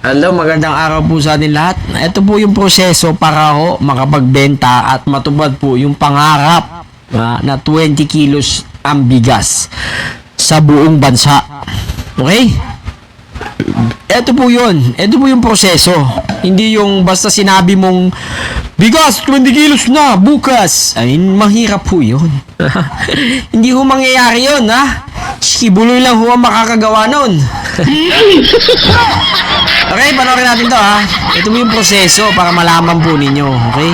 Hello, magandang araw po sa atin lahat. Ito po yung proseso para ho makapagbenta at matupad po yung pangarap na 20 kilos ang bigas sa buong bansa. Okay? Ito po yun. Ito po yung proseso. Hindi yung basta sinabi mong bigas, 20 kilos na, bukas. Ay, mahirap po yun. Hindi ho mangyayari yun, ha? Kibuloy lang ho ang makakagawa nun. Okay, panoorin natin to, ha? Ito po yung proseso para malaman po ninyo, okay?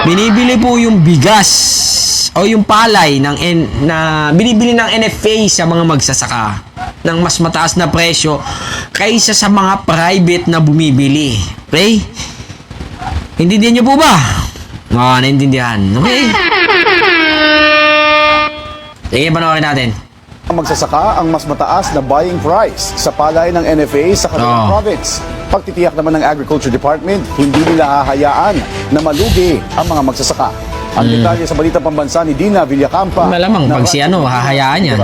Binibili po yung bigas o yung palay binibili ng NFA sa mga magsasaka ng mas mataas na presyo kaysa sa mga private na bumibili. Okay? Intindihan niyo po ba? Naintindihan. Okay? Sige, panoorin natin. Ang magsasaka ang mas mataas na buying price sa palay ng NFA sa Cagayan Province. Pagtitiyak naman ng Agriculture Department, hindi nila hahayaan na malugi ang mga magsasaka. Ang detalye sa Balitang Pambansa ni Dina Villacampa. Malamang pag si hahayaan yan.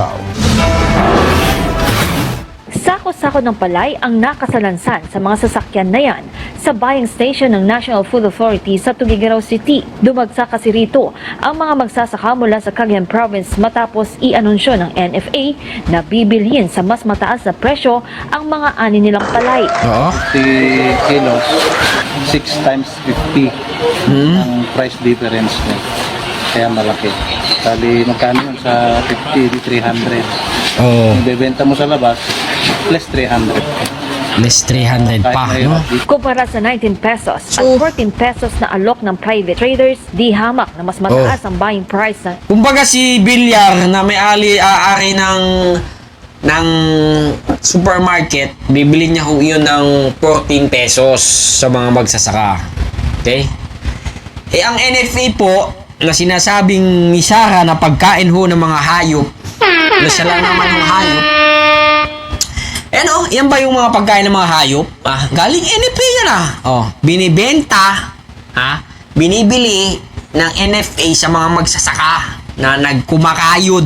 Sako-sako ng palay ang nakasalansan sa mga sasakyan na yan sa buying station ng National Food Authority sa Tuguegarao City. Dumagsa kasi rito ang mga magsasaka mula sa Cagayan Province matapos i-anunsyo ng NFA na bibilhin sa mas mataas na presyo ang mga ani nilang palay. 50 kilos, 6 times 50 ang price difference niya. Kaya malaki. Sabi, magkano yun sa 50, di 300. Kung bebenta mo sa labas, less 300. Less 300 pa, no? Kumpara sa 19 pesos at 14 pesos na alok ng private traders, di hamak na mas mataas ang buying price ng Kumbaga si Villar na may ari ng supermarket, bibili niya ho yun ng 14 pesos sa mga magsasaka. Okay? Eh, ang NFA po, na sinasabing ni Sarah na pagkain ho ng mga hayop, na siya lang naman ng hayop, yan ba yung mga pagkain ng mga hayop? Galing NFA yan binibenta, binibili ng NFA sa mga magsasaka na nagkumakayod,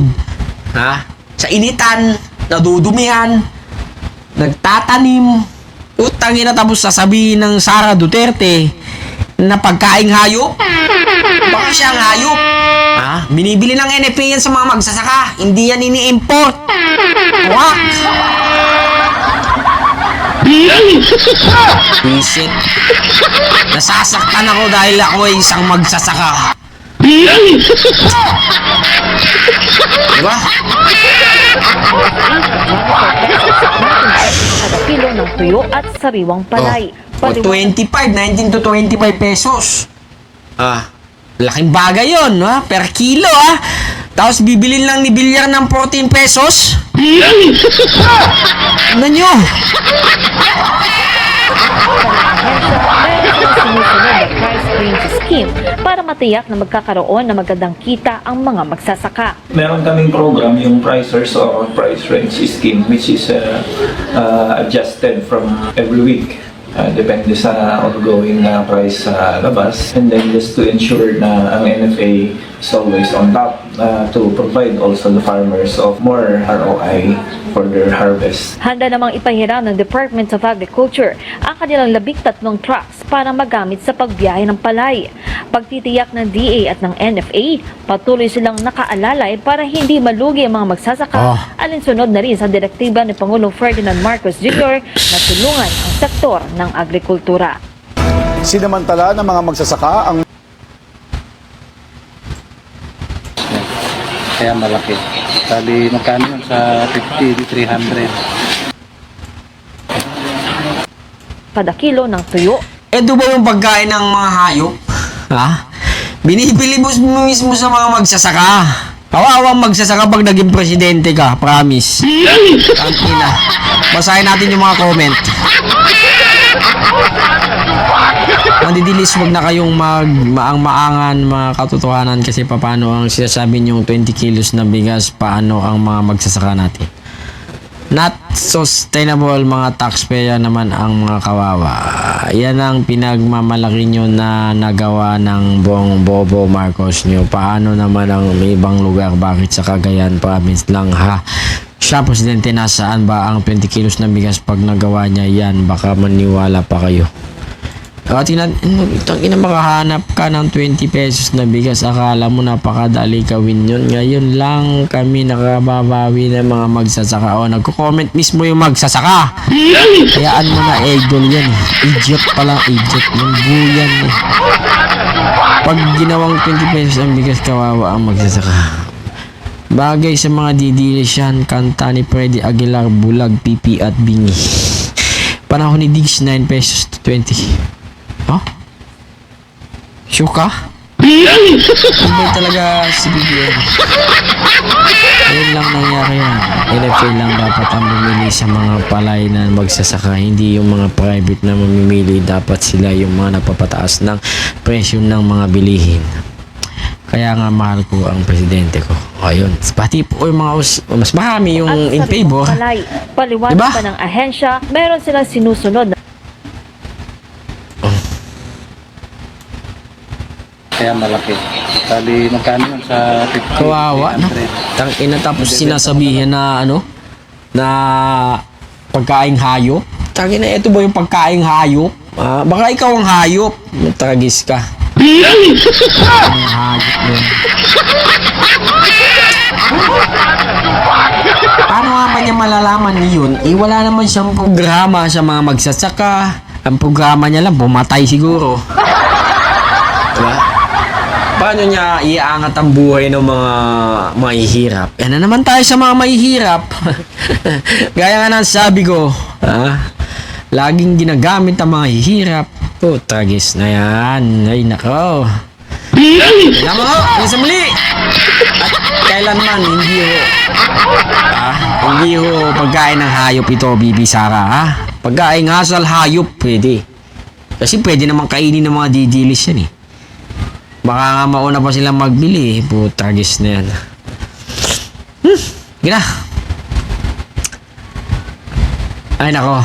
sa initan, nadudumihan, nagtatanim, utangin na tapos sasabihin ng Sara Duterte na pagkaing hayop. Baka siyang hayop. Binibili ng NFA yan sa mga magsasaka, hindi yan ini-import. Wak! Visit. Nasasaktan ako dahil ako ay isang magsasaka. Diba? kada kilo ng tuyo at sariwang palay. 19 to 25 pesos. Laking bagay yun, per kilo, Tapos bibilin lang ni Villar ng 14 pesos. Ano nyo? Sumusunod na price range scheme para matiyak na magkakaroon na magandang kita ang mga magsasaka. Meron kaming program, yung pricers or price range scheme, which is adjusted from every week. Depende sa ongoing price sa labas. And then just to ensure na ang NFA is always on top to provide also the farmers of more ROI for their harvest. Handa namang ipahiram ng Department of Agriculture ang kanilang 13 trucks para magamit sa pagbiyahe ng palay. Pagtitiyak ng DA at ng NFA, patuloy silang nakaalalay para hindi malugi ang mga magsasaka. Alinsunod na rin sa direktiba ni Pangulong Ferdinand Marcos Jr. na tulungan ang sektor ng agrikultura. Sinamantala ng mga magsasaka ang Kaya malaki. Sabi, magkano yun sa 50, di 300. Kada kilo ng tuyo. Ito ba yung pagkain ng mga hayop? Binibili mo mismo sa mga magsasaka. Kawawang magsasaka pag naging presidente ka, promise. Tangina. Basahin natin yung mga comment. Mandidilis, wag na kayong maang-maangan, mga katotohanan, kasi paano ang sinasabi niyong 20 kilos na bigas, paano ang mga magsasaka natin. Not sustainable, mga taxpayer naman ang mga kawawa. Yan ang pinagmamalaki nyo na nagawa ng buong Bobo Marcos nyo. Paano naman ang ibang lugar? Bakit sa Cagayan Province lang, Siya, presidente, nasaan ba ang 20 kilos na bigas pag nagawa niya yan? Baka maniwala pa kayo. Tingnan, ina makahanap ka ng 20 pesos na bigas. Akala mo napakadali gawin yun. Ngayon lang kami nakababawi ng mga magsasaka. O, nagko-comment mismo yung magsasaka. Hayaan mo na, idol yan. Idiot pala, idiot. Yung buyan eh. Pag ginawang 20 pesos ang bigas, kawawa ang magsasaka. Bagay sa mga didilis yan. Kanta ni Freddy Aguilar, Bulag, Pipi at Bingi. Panahon ni Diggs, 9 pesos to 20. Oh? Sure ka? Ibay talaga si BBM. Ayun lang nangyari yan. NFA lang dapat ang bumili sa mga palay na magsasaka. Hindi yung mga private na mamimili. Dapat sila yung mga napapataas ng presyo ng mga bilihin. Kaya nga mahal ko ang presidente ko. Ayun. Pati po yung mga mas marami yung At in sa favor. palay, paliwanag Diba? pa ng ahensya, meron silang sinusunod na Kaya malaki. Bali, magkano yun sa 50? Kawawa, no? 300. Tangina, tapos sinasabihin na na pagkaing hayop. Tangina, ito ba yung pagkaing hayop? Baka ikaw ang hayop. Tragis ka. Ang hayop yun. Paano nga ba niya malalaman yun? Wala naman siyang programa sa mga magsasaka. Ang programa niya lang, bumatay siguro. Diba? Paano niya iangat ang buhay ng mga mahihirap? Yan na naman tayo sa mga mahihirap. Gaya nga ng sabi ko, laging ginagamit ang mga hihirap. Tragis na yan. Ay, nako. Alam mo, sa muli. At kailanman, hindi ho pagkain ng hayop ito, Bibi Sara, Pagkain asal hayop, pwede. Kasi pwede naman kainin ng mga didilis yan eh. Baka nga mauna pa silang magbili. Tragis na yan. Gina. Ay nako.